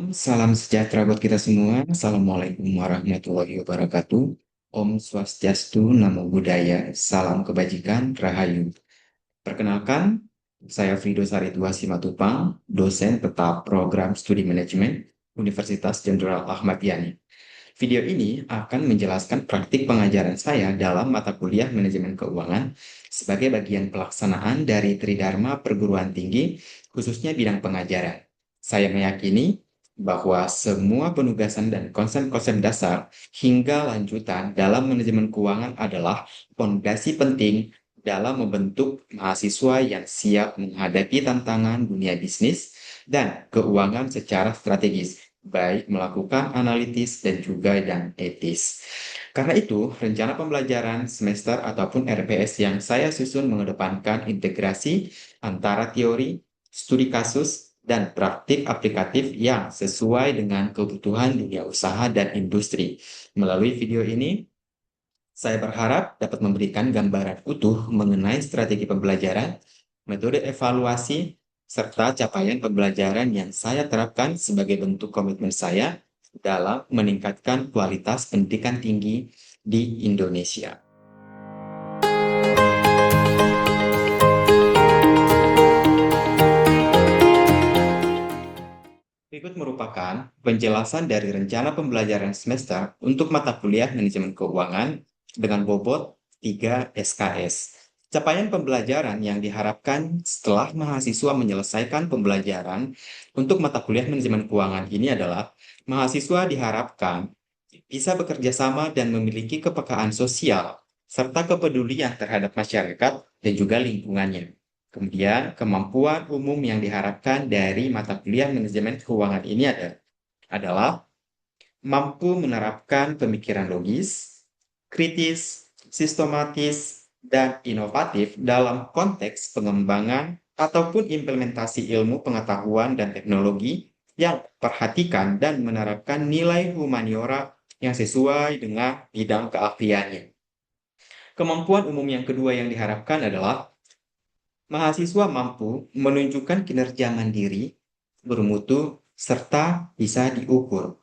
Salam sejahtera buat kita semua. Assalamualaikum warahmatullahi wabarakatuh. Om Swastiastu, Namo Buddhaya, salam kebajikan, Rahayu. Perkenalkan, saya Frido Saridua Simatupang, dosen tetap program studi manajemen Universitas Jenderal Ahmad Yani. Video ini akan menjelaskan praktik pengajaran saya dalam mata kuliah manajemen keuangan sebagai bagian pelaksanaan dari Tridharma Perguruan Tinggi, khususnya bidang pengajaran. Saya meyakini bahwa semua penugasan dan konsep-konsep dasar hingga lanjutan dalam manajemen keuangan adalah fondasi penting dalam membentuk mahasiswa yang siap menghadapi tantangan dunia bisnis dan keuangan secara strategis, baik melakukan analitis dan juga yang etis. Karena itu, rencana pembelajaran semester ataupun RPS yang saya susun mengedepankan integrasi antara teori, studi kasus, dan praktik aplikatif yang sesuai dengan kebutuhan dunia usaha dan industri. Melalui video ini, saya berharap dapat memberikan gambaran utuh mengenai strategi pembelajaran, metode evaluasi, serta capaian pembelajaran yang saya terapkan sebagai bentuk komitmen saya dalam meningkatkan kualitas pendidikan tinggi di Indonesia. Berikut merupakan penjelasan dari rencana pembelajaran semester untuk mata kuliah manajemen keuangan dengan bobot 3 SKS. Capaian pembelajaran yang diharapkan setelah mahasiswa menyelesaikan pembelajaran untuk mata kuliah manajemen keuangan ini adalah mahasiswa diharapkan bisa bekerja sama dan memiliki kepekaan sosial serta kepedulian terhadap masyarakat dan juga lingkungannya. Kemudian, kemampuan umum yang diharapkan dari mata kuliah manajemen keuangan ini adalah mampu menerapkan pemikiran logis, kritis, sistematis, dan inovatif dalam konteks pengembangan ataupun implementasi ilmu pengetahuan dan teknologi yang perhatikan dan menerapkan nilai humaniora yang sesuai dengan bidang keahliannya. Kemampuan umum yang kedua yang diharapkan adalah mahasiswa mampu menunjukkan kinerja mandiri, bermutu, serta bisa diukur.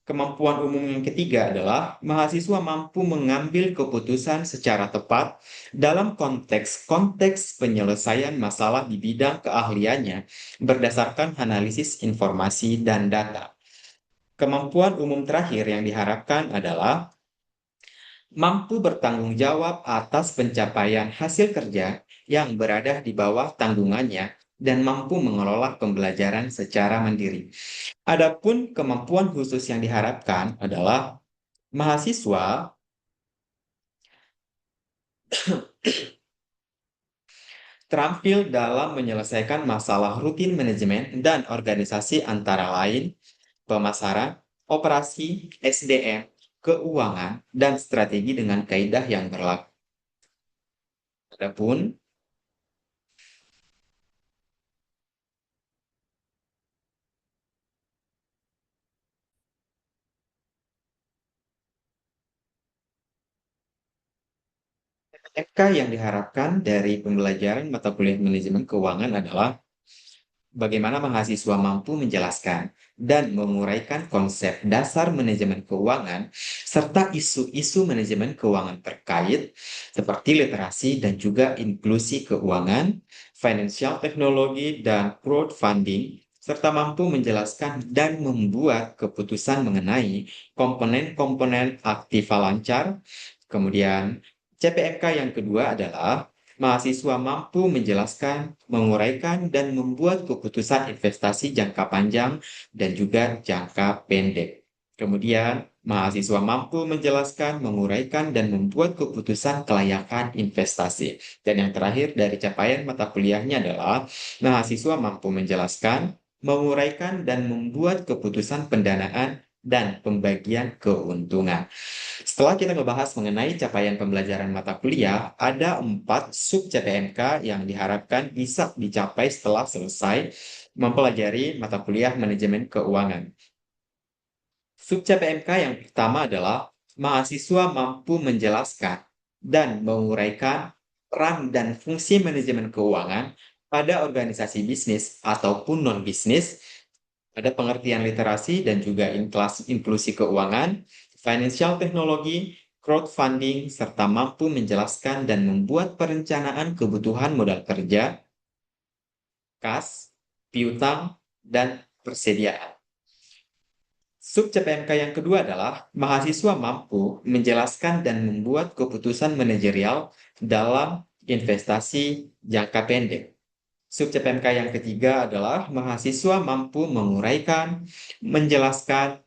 Kemampuan umum yang ketiga adalah mahasiswa mampu mengambil keputusan secara tepat dalam konteks-konteks penyelesaian masalah di bidang keahliannya berdasarkan analisis informasi dan data. Kemampuan umum terakhir yang diharapkan adalah mampu bertanggung jawab atas pencapaian hasil kerja yang berada di bawah tanggungannya dan mampu mengelola pembelajaran secara mandiri. Adapun kemampuan khusus yang diharapkan adalah mahasiswa terampil dalam menyelesaikan masalah rutin manajemen dan organisasi antara lain pemasaran, operasi, SDM, keuangan, dan strategi dengan kaidah yang berlaku. Adapun MK yang diharapkan dari pembelajaran mata kuliah manajemen keuangan adalah bagaimana mahasiswa mampu menjelaskan dan menguraikan konsep dasar manajemen keuangan serta isu-isu manajemen keuangan terkait seperti literasi dan juga inklusi keuangan, financial technology, dan crowdfunding, serta mampu menjelaskan dan membuat keputusan mengenai komponen-komponen aktiva lancar. Kemudian, CPMK yang kedua adalah mahasiswa mampu menjelaskan, menguraikan, dan membuat keputusan investasi jangka panjang dan juga jangka pendek. Kemudian, mahasiswa mampu menjelaskan, menguraikan, dan membuat keputusan kelayakan investasi. Dan yang terakhir dari capaian mata kuliahnya adalah mahasiswa mampu menjelaskan, menguraikan, dan membuat keputusan pendanaan dan pembagian keuntungan. Setelah kita membahas mengenai capaian pembelajaran mata kuliah, ada 4 sub CPMK yang diharapkan bisa dicapai setelah selesai mempelajari mata kuliah manajemen keuangan. Sub CPMK yang pertama adalah mahasiswa mampu menjelaskan dan menguraikan peran dan fungsi manajemen keuangan pada organisasi bisnis ataupun non-bisnis Ada pengertian literasi dan juga inklusi keuangan, financial technology, crowdfunding, serta mampu menjelaskan dan membuat perencanaan kebutuhan modal kerja, kas, piutang, dan persediaan. Sub CPMK yang kedua adalah mahasiswa mampu menjelaskan dan membuat keputusan manajerial dalam investasi jangka pendek. Sub CPMK yang ketiga adalah mahasiswa mampu menguraikan, menjelaskan,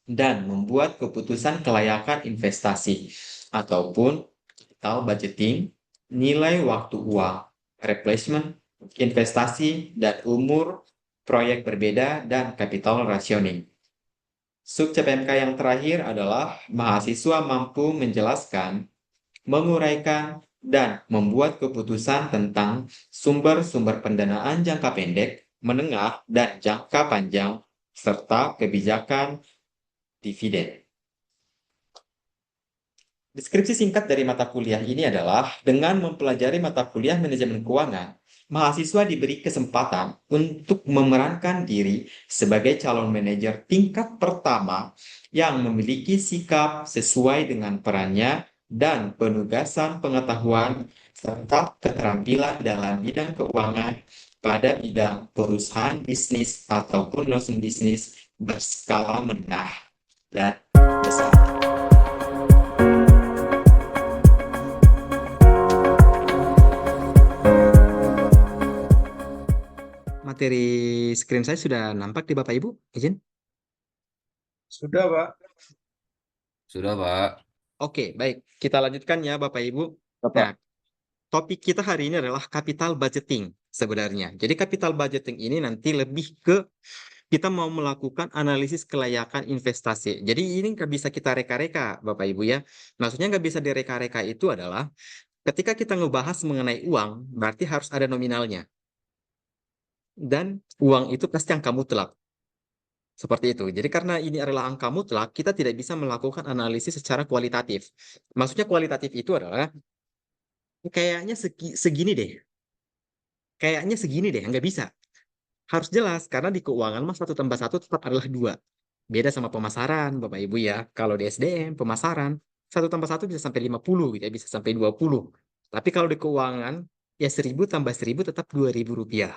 dan membuat keputusan kelayakan investasi ataupun capital budgeting, nilai waktu uang, replacement, investasi, dan umur proyek berbeda, dan capital rationing. Sub CPMK yang terakhir adalah mahasiswa mampu menjelaskan, menguraikan, dan membuat keputusan tentang sumber-sumber pendanaan jangka pendek, menengah, dan jangka panjang, serta kebijakan dividen. Deskripsi singkat dari mata kuliah ini adalah, dengan mempelajari mata kuliah manajemen keuangan, mahasiswa diberi kesempatan untuk memerankan diri sebagai calon manajer tingkat pertama yang memiliki sikap sesuai dengan perannya dan penugasan pengetahuan serta keterampilan dalam bidang keuangan pada bidang perusahaan bisnis ataupun non bisnis berskala menengah dan besar. Materi screen saya sudah nampak di Bapak Ibu, izin? Sudah, Pak. Sudah, Pak. Oke, baik. Kita lanjutkan ya Bapak Ibu. Nah, topik kita hari ini adalah capital budgeting sebenarnya. Jadi capital budgeting ini nanti lebih ke kita mau melakukan analisis kelayakan investasi. Jadi ini nggak bisa kita reka-reka Bapak Ibu ya. Maksudnya nggak bisa direka-reka itu adalah ketika kita ngebahas mengenai uang, berarti harus ada nominalnya. Dan uang itu pasti angka mutlak. Seperti itu. Jadi karena ini adalah angka mutlak, kita tidak bisa melakukan analisis secara kualitatif. Maksudnya kualitatif itu adalah kayaknya segini deh. Kayaknya segini deh, nggak bisa. Harus jelas, karena di keuangan mah 1 tambah 1 tetap adalah 2. Beda sama pemasaran, Bapak Ibu ya. Kalau di SDM, pemasaran, 1 tambah 1 bisa sampai 50, gitu ya, bisa sampai 20. Tapi kalau di keuangan, ya 1000 tambah 1000 tetap Rp2.000.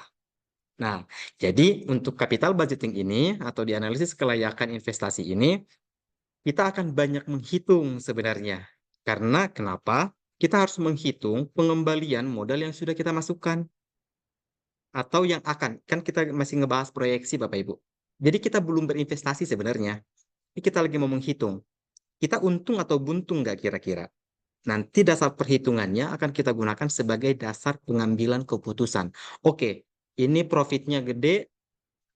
Nah, jadi untuk capital budgeting ini, atau di analisis kelayakan investasi ini, kita akan banyak menghitung sebenarnya. Karena kenapa? Kita harus menghitung pengembalian modal yang sudah kita masukkan. Atau yang akan. Kan kita masih ngebahas proyeksi Bapak Ibu. Jadi kita belum berinvestasi sebenarnya. Ini kita lagi mau menghitung. Kita untung atau buntung nggak kira-kira? Nanti dasar perhitungannya akan kita gunakan sebagai dasar pengambilan keputusan. Oke, ini profitnya gede,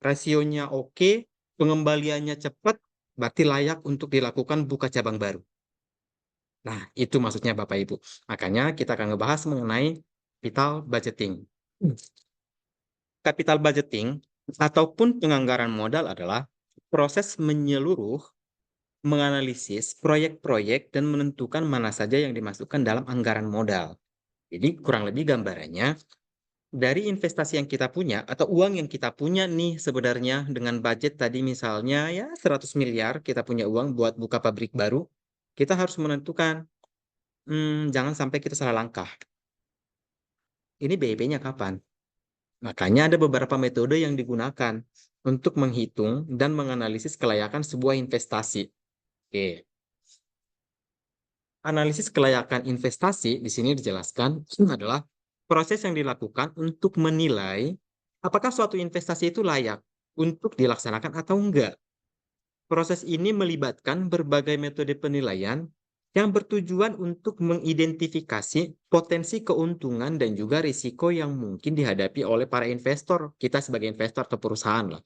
rasionya oke, pengembaliannya cepat, berarti layak untuk dilakukan buka cabang baru. Nah, itu maksudnya Bapak Ibu. Makanya kita akan ngebahas mengenai capital budgeting. Capital budgeting ataupun penganggaran modal adalah proses menyeluruh menganalisis proyek-proyek dan menentukan mana saja yang dimasukkan dalam anggaran modal. Jadi kurang lebih gambarannya, dari investasi yang kita punya atau uang yang kita punya nih sebenarnya dengan budget tadi misalnya ya 100 miliar kita punya uang buat buka pabrik baru, kita harus menentukan jangan sampai kita salah langkah. Ini BEP-nya kapan? Makanya ada beberapa metode yang digunakan untuk menghitung dan menganalisis kelayakan sebuah investasi. Oke. Analisis kelayakan investasi di sini dijelaskan adalah proses yang dilakukan untuk menilai apakah suatu investasi itu layak untuk dilaksanakan atau enggak. Proses ini melibatkan berbagai metode penilaian yang bertujuan untuk mengidentifikasi potensi keuntungan dan juga risiko yang mungkin dihadapi oleh para investor, kita sebagai investor atau perusahaan lah.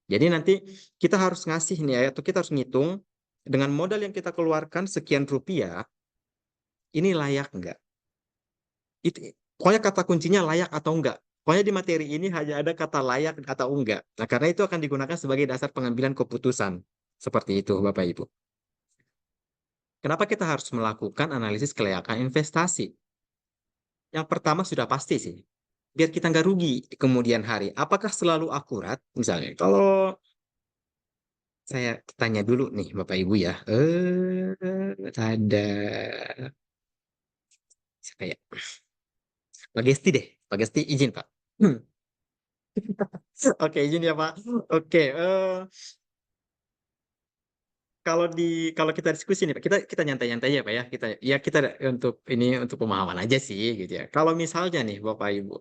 Jadi nanti kita harus ngasih nih atau kita harus ngitung dengan modal yang kita keluarkan sekian rupiah, ini layak enggak? Pokoknya kata kuncinya layak atau enggak. Pokoknya di materi ini hanya ada kata layak atau enggak. Nah, karena itu akan digunakan sebagai dasar pengambilan keputusan. Seperti itu, Bapak Ibu. Kenapa kita harus melakukan analisis kelayakan investasi? Yang pertama sudah pasti sih. Biar kita nggak rugi di kemudian hari. Apakah selalu akurat? Misalnya, kalau saya tanya dulu nih Bapak Ibu ya. Ada siapa ya? Pak Gesti deh. Pak Gesti izin Pak. Oke, izin ya Pak. Oke, kalau kita diskusi nih Pak, kita nyantai-nyantai ya Pak ya. Kita untuk ini untuk pemahaman aja sih gitu ya. Kalau misalnya nih Bapak Ibu,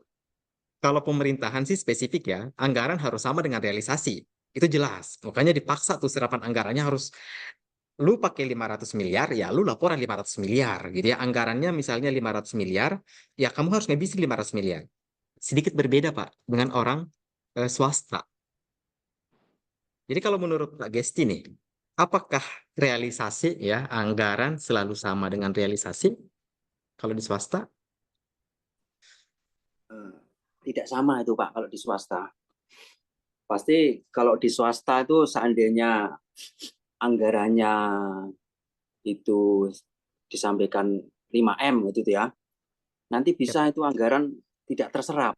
kalau pemerintahan sih spesifik ya, anggaran harus sama dengan realisasi. Itu jelas. Makanya dipaksa tuh serapan anggarannya harus lu pakai 500 miliar, ya lu laporan 500 miliar gitu ya. Anggarannya misalnya 500 miliar, ya kamu harus ngabisin 500 miliar. Sedikit berbeda Pak dengan orang swasta. Jadi kalau menurut Pak Gesti nih, apakah realisasi ya anggaran selalu sama dengan realisasi kalau di swasta? Eh, Tidak sama itu Pak kalau di swasta. Pasti kalau di swasta itu seandainya anggarannya itu disampaikan 5M gitu ya, nanti Ya, bisa itu anggaran tidak terserap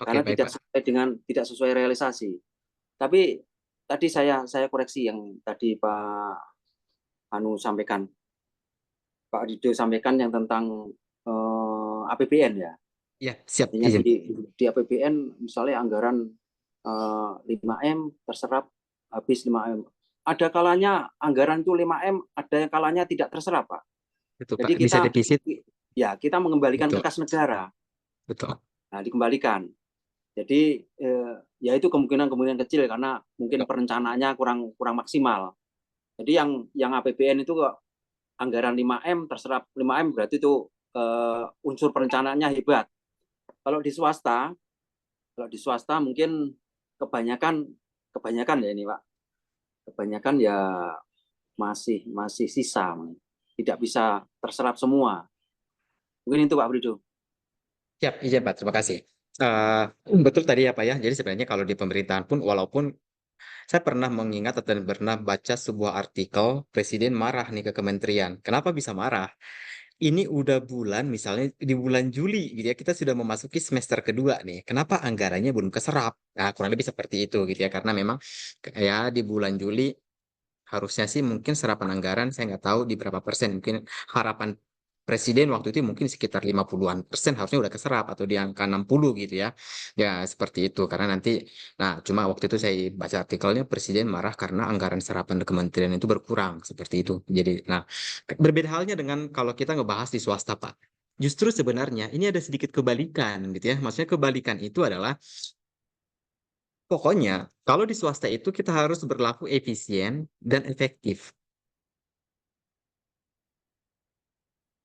oke karena baik Pak. tidak sesuai realisasi. Tapi tadi saya koreksi yang tadi sampaikan, Pak Rido sampaikan yang tentang APBN ya. Ya, siap Artinya izin. di APBN misalnya anggaran 5M terserap habis 5M. Ada kalanya anggaran itu 5M, ada yang kalanya tidak terserap, Pak. Betul Pak, Jadi bisa defisit. kita mengembalikan ke Betul, kas negara. betul. Nah, dikembalikan. Jadi ya itu kemungkinan kecil karena mungkin perencanaannya kurang maksimal. Jadi yang APBN itu kok anggaran 5M terserap 5M berarti itu unsur perencanaannya hebat. Kalau di swasta mungkin kebanyakan ya ini Pak. Kebanyakan ya masih sisa, tidak bisa terserap semua. Mungkin itu Pak Brido. Siap, izin Pak, terima kasih. Eh, betul tadi ya Pak ya, jadi sebenarnya kalau di pemerintahan pun, walaupun saya pernah mengingat atau pernah baca sebuah artikel, Presiden marah nih ke kementerian. Kenapa bisa marah? Ini udah bulan, misalnya di bulan Juli gitu ya, kita sudah memasuki semester kedua nih. Kenapa anggarannya belum keserap? Nah, kurang lebih seperti itu gitu ya, karena memang ya di bulan Juli harusnya sih mungkin serapan anggaran, saya nggak tahu di berapa persen. Mungkin harapan Presiden waktu itu mungkin sekitar 50-an persen harusnya udah keserap atau di angka 60 gitu ya. Ya seperti itu. Karena nanti, nah cuma waktu itu saya baca artikelnya Presiden marah karena anggaran serapan kementerian itu berkurang. Seperti itu. Jadi, nah berbeda halnya dengan kalau kita ngebahas di swasta Pak. Justru sebenarnya ini ada sedikit kebalikan gitu ya. Maksudnya kebalikan itu adalah pokoknya kalau di swasta itu kita harus berlaku efisien dan efektif.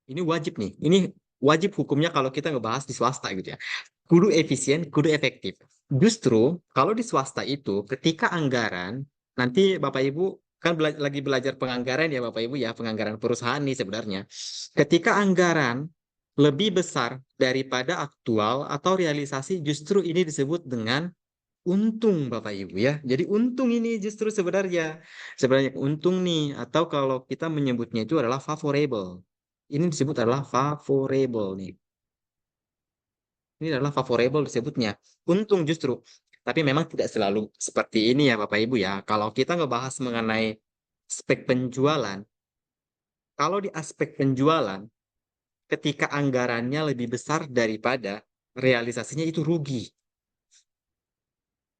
Ini wajib nih. Ini wajib hukumnya kalau kita ngebahas di swasta gitu ya. Kudu efisien, kudu efektif. Justru kalau di swasta itu ketika anggaran, nanti Bapak Ibu kan lagi belajar penganggaran ya Bapak Ibu ya, penganggaran perusahaan nih sebenarnya. Ketika anggaran lebih besar daripada aktual atau realisasi, justru ini disebut dengan untung Bapak Ibu ya. Jadi untung ini justru sebenarnya untung nih atau kalau kita menyebutnya itu adalah favorable. Ini disebut adalah favorable nih. Ini adalah favorable disebutnya. Untung justru. Tapi memang tidak selalu seperti ini ya Bapak Ibu ya. Kalau kita ngebahas mengenai aspek penjualan, kalau di aspek penjualan ketika anggarannya lebih besar daripada realisasinya itu rugi.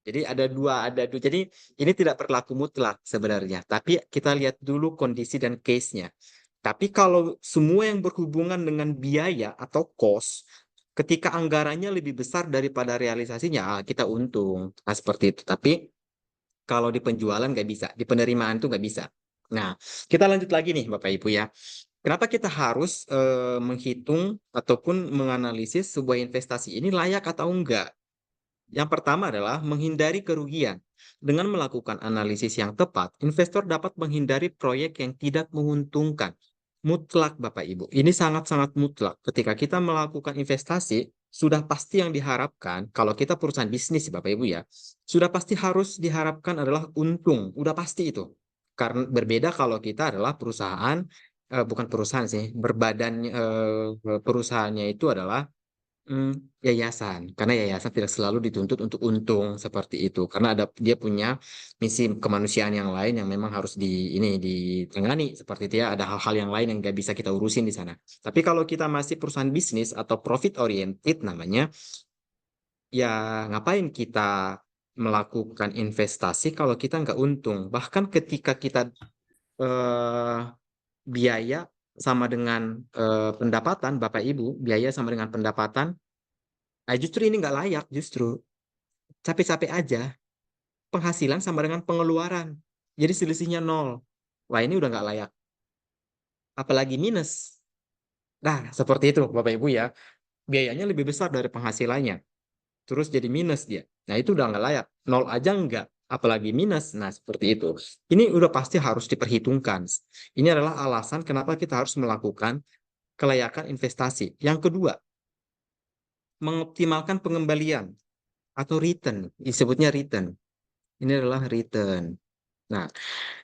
Jadi ada dua. Jadi ini tidak berlaku mutlak sebenarnya. Tapi kita lihat dulu kondisi dan case-nya. Tapi kalau semua yang berhubungan dengan biaya atau cost, ketika anggarannya lebih besar daripada realisasinya, kita untung. Nah, seperti itu. Tapi kalau di penjualan nggak bisa, di penerimaan itu nggak bisa. Nah, kita lanjut lagi nih Bapak Ibu ya. Kenapa kita harus menghitung ataupun menganalisis sebuah investasi ini layak atau enggak? Yang pertama adalah menghindari kerugian. Dengan melakukan analisis yang tepat, investor dapat menghindari proyek yang tidak menguntungkan. Mutlak, Bapak Ibu. Ini sangat-sangat mutlak. Ketika kita melakukan investasi, sudah pasti yang diharapkan, kalau kita perusahaan bisnis, Bapak Ibu ya, sudah pasti harus diharapkan adalah untung. Udah pasti itu. Karena berbeda kalau kita adalah perusahaan, bukan perusahaan sih, berbadan perusahaannya itu adalah Yayasan, karena yayasan tidak selalu dituntut untuk untung seperti itu, karena dia punya misi kemanusiaan yang lain yang memang harus ditangani seperti itu ya. Ada hal-hal yang lain yang nggak bisa kita urusin di sana. Tapi kalau kita masih perusahaan bisnis atau profit oriented namanya, ya ngapain kita melakukan investasi kalau kita nggak untung? Bahkan ketika kita eh, biaya sama dengan pendapatan, Bapak Ibu, biaya sama dengan pendapatan. Justru ini nggak layak, justru capek-capek aja. Penghasilan sama dengan pengeluaran. Jadi selisihnya nol. Wah, ini udah nggak layak. Apalagi minus. Nah, seperti itu Bapak Ibu ya. Biayanya lebih besar dari penghasilannya. Terus jadi minus dia. Nah, itu udah nggak layak. Nol aja nggak. Apalagi minus. Nah, seperti itu. Ini udah pasti harus diperhitungkan. Ini adalah alasan kenapa kita harus melakukan kelayakan investasi. Yang kedua, mengoptimalkan pengembalian atau return. Disebutnya return. Ini adalah return. Nah,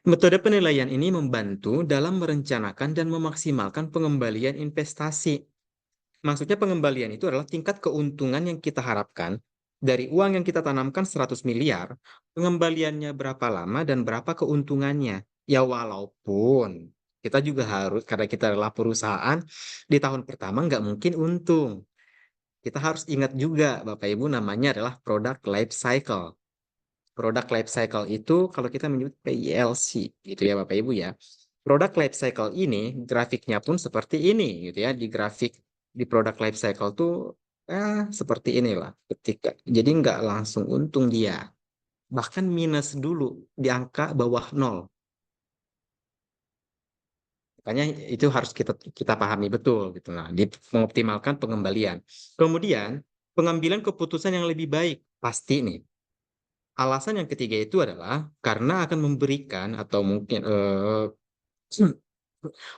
metode penilaian ini membantu dalam merencanakan dan memaksimalkan pengembalian investasi. Maksudnya pengembalian itu adalah tingkat keuntungan yang kita harapkan dari uang yang kita tanamkan 100 miliar, pengembaliannya berapa lama dan berapa keuntungannya. Ya walaupun kita juga harus, karena kita adalah perusahaan, di tahun pertama nggak mungkin untung. Kita harus ingat juga, Bapak Ibu, namanya adalah product life cycle. Product life cycle itu kalau kita menyebut PILC gitu ya Bapak Ibu ya. Product life cycle ini grafiknya pun seperti ini gitu ya. Di grafik di product life cycle tuh seperti inilah ketika. Jadi nggak langsung untung dia. Bahkan minus dulu di angka bawah nol. Makanya itu harus kita pahami betul gitu lah. Di mengoptimalkan pengembalian. Kemudian pengambilan keputusan yang lebih baik pasti nih. Alasan yang ketiga itu adalah karena akan memberikan atau mungkin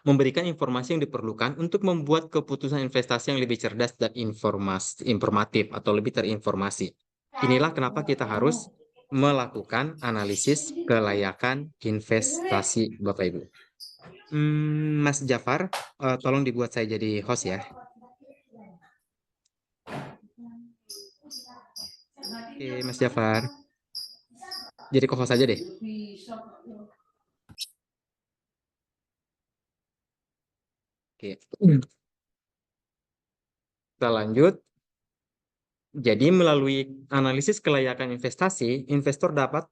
memberikan informasi yang diperlukan untuk membuat keputusan investasi yang lebih cerdas dan informatif atau lebih terinformasi. Inilah kenapa kita harus melakukan analisis kelayakan investasi, Bapak Ibu. Mas Jafar, tolong dibuat saya jadi host ya. Oke, Mas Jafar. Jadi co-host aja deh. Oke. Kita lanjut. Jadi melalui analisis kelayakan investasi, investor dapat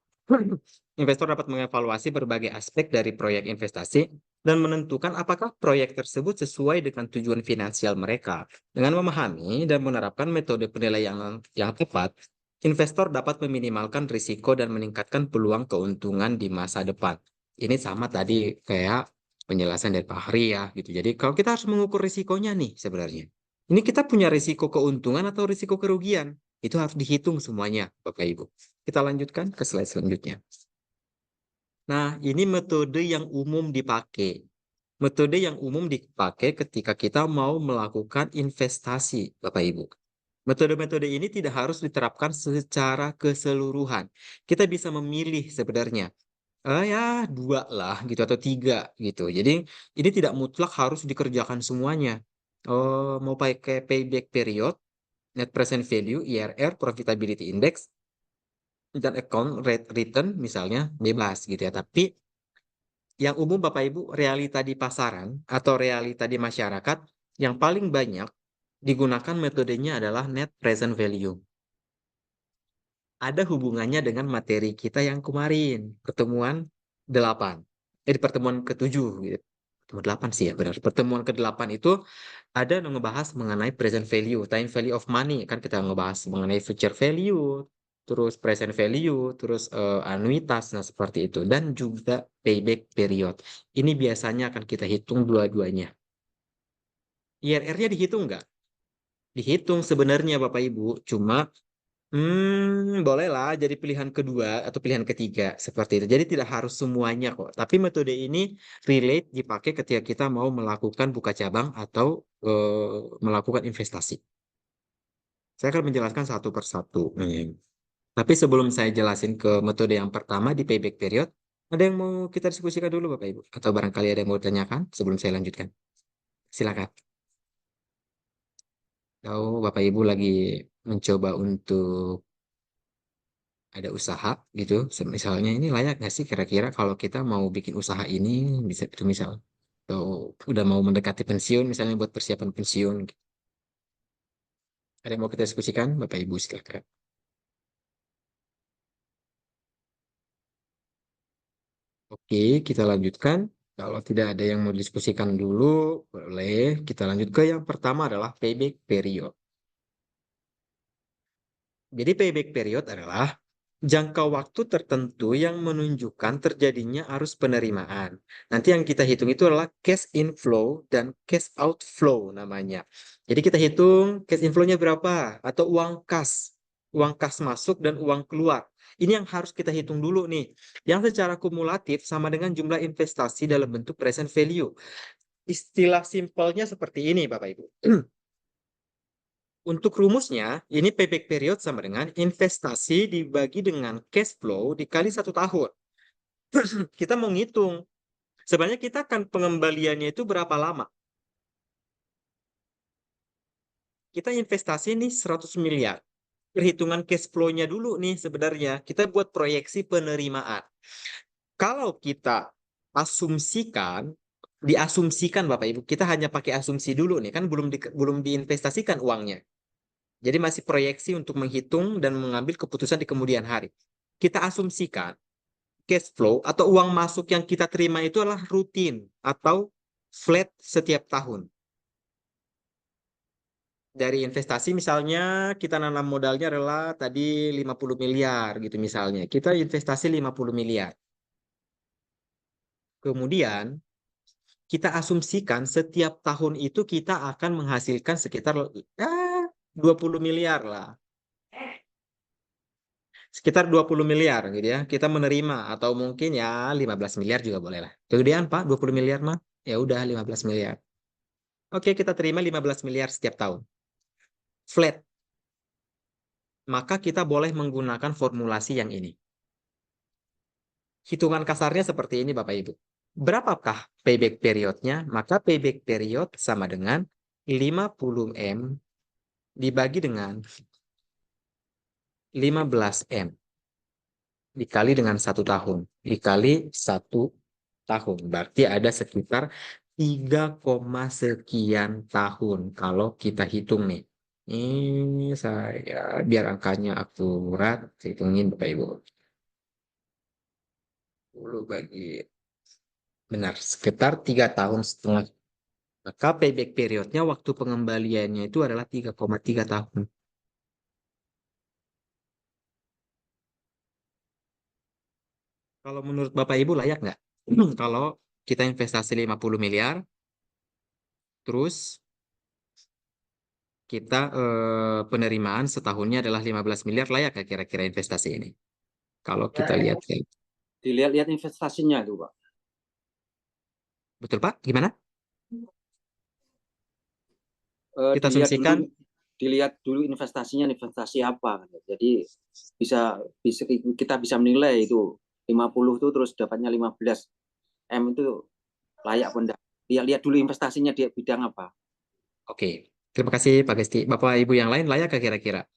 mengevaluasi berbagai aspek dari proyek investasi dan menentukan apakah proyek tersebut sesuai dengan tujuan finansial mereka. Dengan memahami dan menerapkan metode penilaian yang tepat, investor dapat meminimalkan risiko dan meningkatkan peluang keuntungan di masa depan. Ini sama tadi kayak penjelasan dari Pak Hari ya gitu. Jadi kalau kita harus mengukur risikonya nih sebenarnya. Ini kita punya risiko keuntungan atau risiko kerugian. Itu harus dihitung semuanya, Bapak Ibu. Kita lanjutkan ke slide selanjutnya. Nah, ini metode yang umum dipakai. Metode yang umum dipakai ketika kita mau melakukan investasi, Bapak Ibu. Metode-metode ini tidak harus diterapkan secara keseluruhan. Kita bisa memilih sebenarnya. Ya, dua lah gitu atau tiga gitu. Jadi ini tidak mutlak harus dikerjakan semuanya. Mau pakai payback period, net present value, IRR, profitability index, dan account rate return misalnya bebas gitu ya. Tapi yang umum Bapak Ibu, realita di pasaran atau realita di masyarakat yang paling banyak digunakan metodenya adalah net present value. Ada hubungannya dengan materi kita yang kemarin, pertemuan 8. Di pertemuan ke-7 gitu. Pertemuan 8 sih ya benar. Pertemuan ke-8 itu ada yang ngebahas mengenai present value, time value of money. Kan kita ngebahas mengenai future value, terus present value, terus anuitas, nah seperti itu. Dan juga payback period. Ini biasanya akan kita hitung dua-duanya. IRR-nya dihitung nggak? Dihitung sebenarnya Bapak Ibu, cuma bolehlah jadi pilihan kedua atau pilihan ketiga seperti itu. Jadi tidak harus semuanya kok. Tapi metode ini relate dipakai ketika kita mau melakukan buka cabang atau melakukan investasi. Saya akan menjelaskan satu persatu. Tapi sebelum saya jelasin ke metode yang pertama di payback period, ada yang mau kita diskusikan dulu Bapak Ibu? Atau barangkali ada yang mau tanyakan sebelum saya lanjutkan? Silakan. Tahu Bapak Ibu lagi mencoba untuk ada usaha gitu. Misalnya ini layak nggak sih kira-kira kalau kita mau bikin usaha ini bisa itu misal. Atau udah mau mendekati pensiun misalnya buat persiapan pensiun. Ada yang mau kita diskusikan Bapak Ibu silakan. Oke, kita lanjutkan. Kalau tidak ada yang mau diskusikan dulu, boleh kita lanjut ke yang pertama adalah payback period. Jadi payback period adalah jangka waktu tertentu yang menunjukkan terjadinya arus penerimaan. Nanti yang kita hitung itu adalah cash inflow dan cash outflow namanya. Jadi kita hitung cash inflow-nya berapa atau uang kas masuk dan uang keluar. Ini yang harus kita hitung dulu nih. Yang secara kumulatif sama dengan jumlah investasi dalam bentuk present value. Istilah simpelnya seperti ini, Bapak Ibu. Untuk rumusnya, ini payback period sama dengan investasi dibagi dengan cash flow dikali 1 tahun. Kita mau ngitung. Sebenarnya kita akan pengembaliannya itu berapa lama? Kita investasi nih 100 miliar. Perhitungan cash flow-nya dulu nih sebenarnya. Kita buat proyeksi penerimaan. Kalau kita diasumsikan Bapak Ibu, kita hanya pakai asumsi dulu nih, kan belum diinvestasikan uangnya. Jadi masih proyeksi untuk menghitung dan mengambil keputusan di kemudian hari. Kita asumsikan cash flow atau uang masuk yang kita terima itu adalah rutin atau flat setiap tahun. Dari investasi misalnya kita nanam modalnya adalah tadi 50 miliar gitu misalnya. Kita investasi 50 miliar. Kemudian kita asumsikan setiap tahun itu kita akan menghasilkan sekitar 20 miliar lah. Sekitar 20 miliar gitu ya. Kita menerima atau mungkin ya 15 miliar juga boleh lah. Kegedean Pak, 20 miliar mah. Ya udah 15 miliar. Oke, kita terima 15 miliar setiap tahun. Flat. Maka kita boleh menggunakan formulasi yang ini. Hitungan kasarnya seperti ini Bapak Ibu. Berapakah payback periodnya? Maka payback period sama dengan 50 M dibagi dengan 15 M dikali dengan 1 tahun. Dikali 1 tahun. Berarti ada sekitar 3, sekian tahun kalau kita hitung nih. Ini saya biar angkanya akurat, saya hitungin Bapak Ibu. 10 bagi benar sekitar 3,5 tahun. Maka payback periodnya waktu pengembaliannya itu adalah 3,3 tahun. Kalau menurut Bapak Ibu layak nggak? Kalau kita investasi 50 miliar, terus kita penerimaan setahunnya adalah 15 miliar, layak nggak kira-kira investasi ini? Kalau kita lihat, Dilihat-lihat investasinya itu, Pak. betul Pak? Gimana? Kita asumsikan Dilihat dulu investasinya investasi apa. Jadi bisa kita bisa menilai itu 50 itu terus dapatnya 15 M itu layak apa enggak. Lihat dulu investasinya di bidang apa. Oke, terima kasih Pak Gesti. Bapak Ibu yang lain layak nggak kira-kira?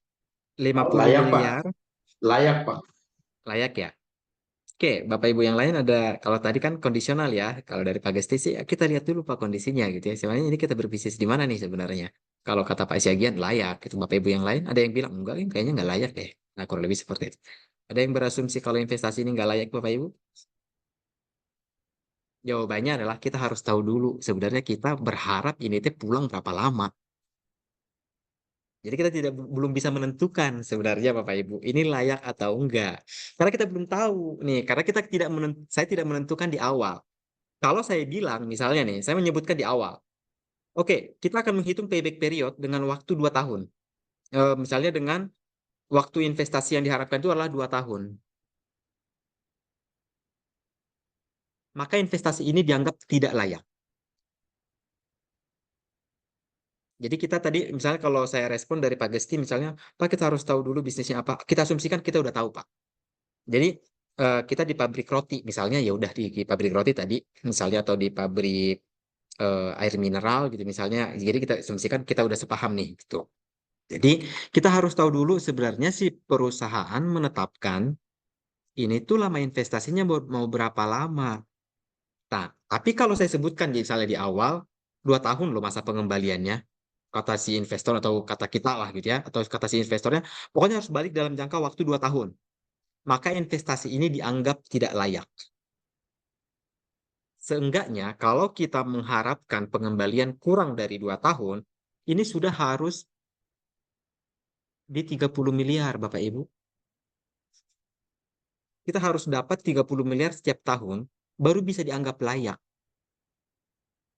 50 Layak, Pak. miliar, Layak, Pak. layak ya? Oke, Bapak Ibu yang lain ada, kalau tadi kan kondisional ya, kalau dari Pak Gesti sih kita lihat dulu Pak kondisinya gitu ya. Sebenarnya ini kita berbisnis di mana nih sebenarnya? Kalau kata Pak Syagian layak, gitu. Bapak Ibu yang lain ada yang bilang enggak, ini kayaknya nggak layak deh. Nah kurang lebih seperti itu. Ada yang berasumsi kalau investasi ini nggak layak Bapak Ibu? Jawabannya adalah kita harus tahu dulu sebenarnya kita berharap ini teh pulang berapa lama. Jadi kita belum bisa menentukan sebenarnya Bapak Ibu ini layak atau enggak. Karena kita belum tahu nih, karena kita saya tidak menentukan di awal. Kalau saya bilang, misalnya nih, saya menyebutkan di awal, oke, kita akan menghitung payback period dengan waktu 2 tahun. Misalnya dengan waktu investasi yang diharapkan itu adalah 2 tahun. Maka investasi ini dianggap tidak layak. Jadi kita tadi, misalnya kalau saya respon dari Pak Gesti, misalnya, Pak kita harus tahu dulu bisnisnya apa. Kita asumsikan kita udah tahu, Pak. Jadi kita di pabrik roti, misalnya ya udah di pabrik roti tadi, misalnya atau di pabrik air mineral gitu misalnya. Jadi kita asumsikan kita udah sepaham nih gitu. Jadi kita harus tahu dulu sebenarnya si perusahaan menetapkan ini tuh lama investasinya mau berapa lama. Nah, tapi kalau saya sebutkan misalnya di awal 2 tahun loh masa pengembaliannya, kata si investor atau kata kita lah gitu ya, atau kata si investornya, pokoknya harus balik dalam jangka waktu 2 tahun. Maka investasi ini dianggap tidak layak. Seenggaknya kalau kita mengharapkan pengembalian kurang dari 2 tahun, ini sudah harus di 30 miliar Bapak Ibu. Kita harus dapat 30 miliar setiap tahun, baru bisa dianggap layak.